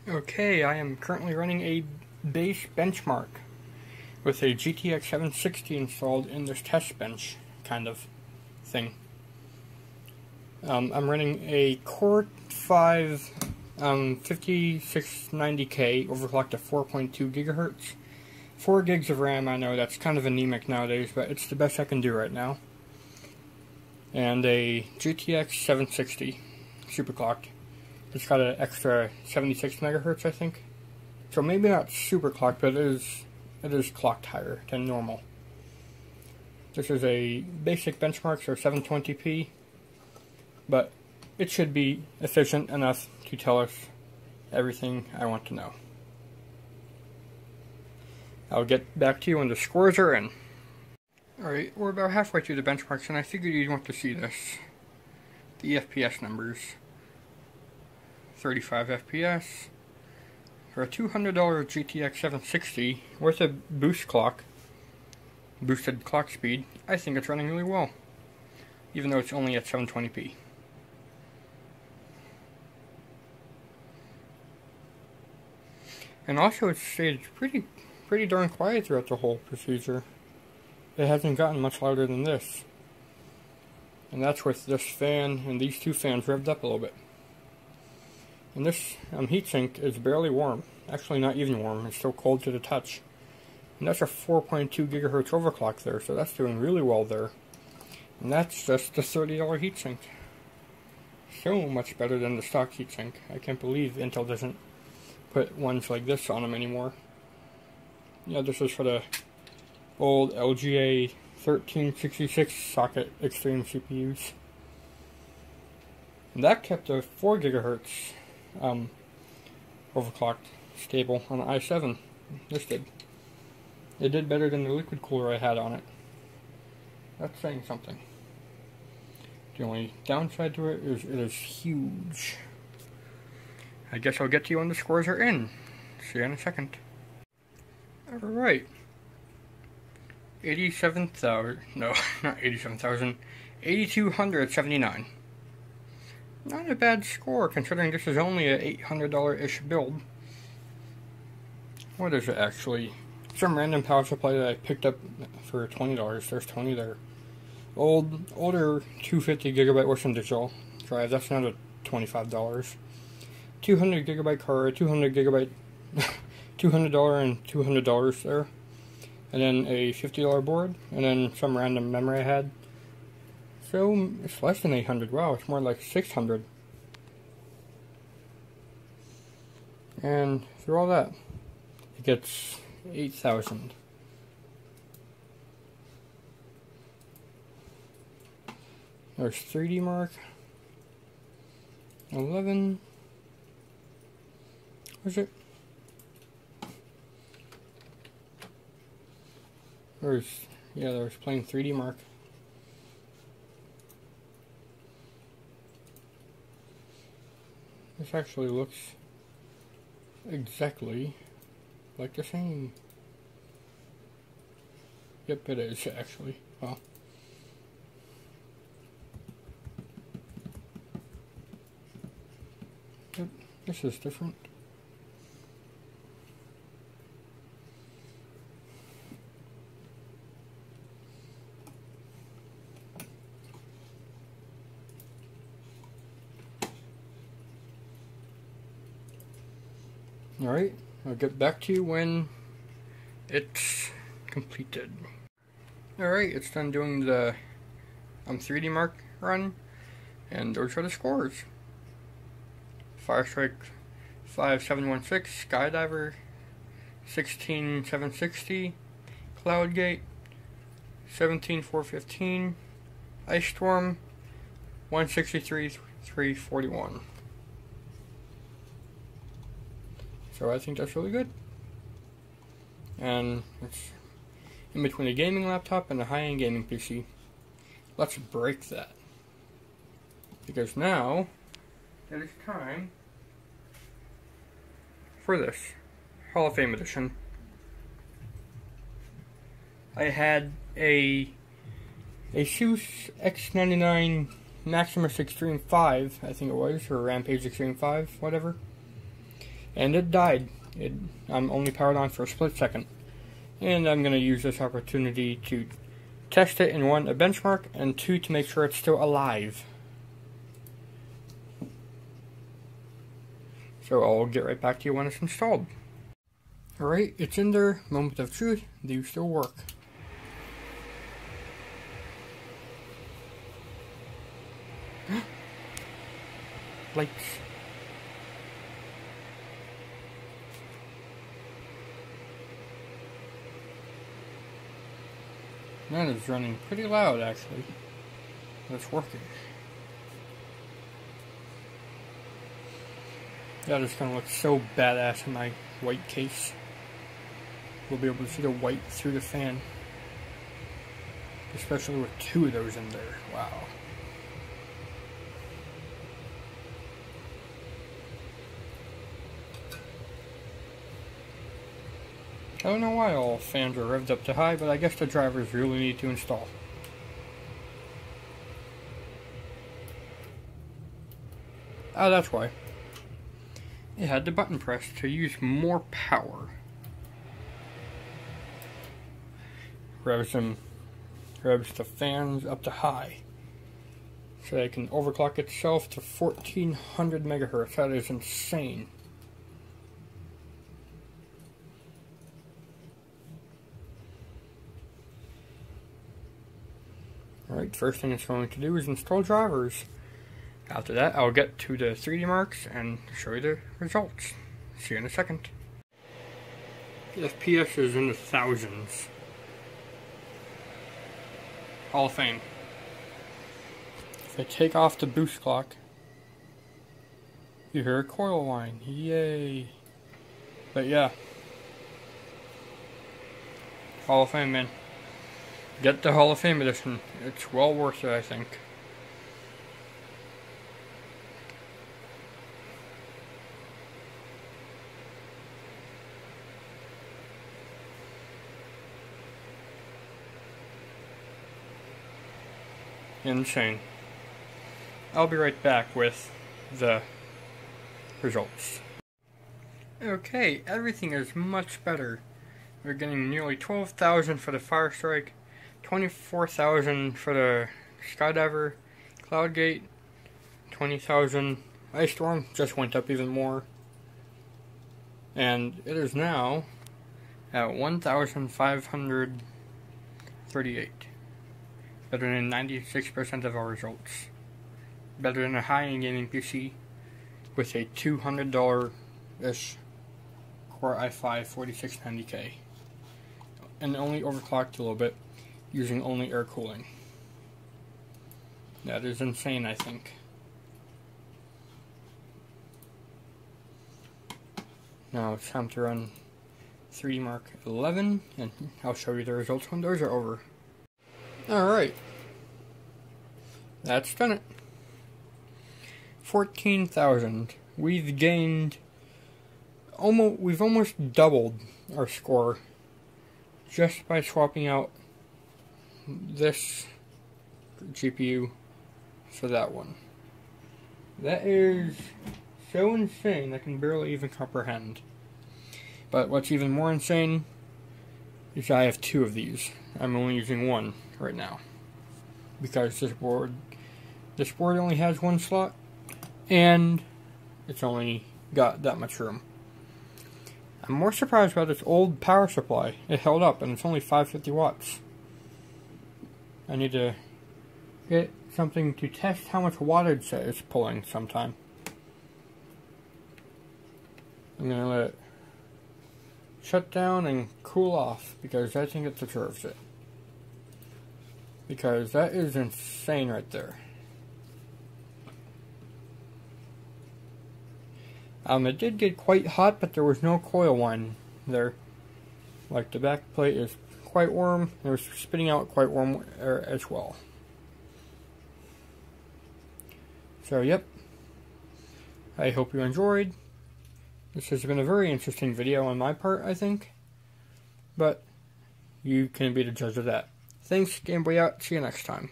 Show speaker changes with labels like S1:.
S1: Okay, I am currently running a base benchmark with a GTX 760 installed in this test bench kind of thing. I'm running a Core 5 5690K overclocked to 4.2 gigahertz. 4 gigs of RAM. I know that's kind of anemic nowadays, but it's the best I can do right now. And a GTX 760 superclocked. It's got an extra 76 megahertz, I think. So maybe not super clocked, but it is clocked higher than normal. This is a basic benchmark, so 720p, but it should be efficient enough to tell us everything I want to know. I'll get back to you when the scores are in. Alright, we're about halfway through the benchmarks, and I figured you'd want to see this. The FPS numbers. 35 FPS. For a $200 GTX 760 with a boosted clock speed, I think it's running really well. Even though it's only at 720p. And also it stayed pretty darn quiet throughout the whole procedure. It hasn't gotten much louder than this. And that's with this fan and these two fans revved up a little bit. And this heatsink is barely warm. Actually not even warm, it's still cold to the touch. And that's a 4.2 gigahertz overclock there, so that's doing really well there. And that's just the $30 heatsink. So much better than the stock heatsink. I can't believe Intel doesn't put ones like this on them anymore. Yeah, this is for the old LGA 1366 socket Extreme CPUs. And that kept a 4 gigahertz overclocked stable on the i7. This did. It did better than the liquid cooler I had on it. That's saying something. The only downside to it is it is huge. I guess I'll get to you when the scores are in. See you in a second. Alright. 87,000. No, not 87,000. 8,279. Not a bad score, considering this is only a $800-ish build. What is it actually? Some random power supply that I picked up for $20. There's 20 there. Older 250 gigabyte Western Digital drive. That's another $25. 200 gigabyte card, 200 gigabyte, $200 and $200 there. And then a $50 board, and then some random memory I had. So it's less than 800. Wow, it's more like 600. And through all that, it gets 8,000. There's 3D mark. 11. Where's it? There's plain 3D mark. This actually looks exactly like the same. Yep, it is actually. Well, yep, this is different. Alright, I'll get back to you when it's completed. Alright, it's done doing the 3D mark run, and those are the scores. Firestrike 5716, Skydiver 16760, Cloudgate 17415, Ice Storm 163341. So I think that's really good. And it's in between a gaming laptop and a high-end gaming PC. Let's break that. Because now, it is time for this Hall of Fame edition. I had a Asus X99 Maximus Extreme 5, I think it was, or Rampage Extreme 5, whatever. and it died. I'm only powered on for a split second. And I'm going to use this opportunity to test it in 1, a benchmark, and 2, to make sure it's still alive. So I'll get right back to you when it's installed. Alright, it's in there. Moment of truth. These still work. Lights. That is running pretty loud, actually. It's working. That is going to look so badass in my white case. We'll be able to see the white through the fan. Especially with 2 of those in there. Wow. I don't know why all fans are revved up to high, but I guess the drivers really need to install. Oh, that's why. It had the button pressed to use more power. Revs the fans up to high. So it can overclock itself to 1400 megahertz. That is insane. Alright, first thing it's going to do is install drivers. After that, I'll get to the 3D marks and show you the results. See you in a second. The FPS is in the thousands. Hall of Fame. If I take off the boost clock, you hear a coil whine. Yay! But yeah. Hall of Fame, man. Get the Hall of Fame edition. It's well worth it, I think. Insane. I'll be right back with the results. Okay, everything is much better. We're getting nearly 12,000 for the Fire Strike, 24,000 for the Skydiver, Cloudgate, 20,000. Ice Storm just went up even more. And it is now at 1,538. Better than 96% of our results. Better than a high-end gaming PC with a $200-ish Core i5 4690K. And only overclocked a little bit, using only air cooling. That is insane, I think. Now it's time to run 3D Mark 11, and I'll show you the results when those are over. Alright. That's done it. 14,000. We've gained we've almost doubled our score just by swapping out this GPU for that one. That is so insane I can barely even comprehend. But what's even more insane is I have 2 of these. I'm only using 1 right now because this board only has 1 slot and it's only got that much room. I'm more surprised about this old power supply. It held up and it's only 550 watts. I need to get something to test how much wattage it's pulling sometime. I'm gonna let it shut down and cool off because I think it deserves it. Because that is insane right there. It did get quite hot, but there was no coil whine there. Like the back plate is quite warm. It was spitting out quite warm air as well. So yep. I hope you enjoyed. This has been a very interesting video on my part, I think. But you can be the judge of that. Thanks, Game Boy out. See you next time.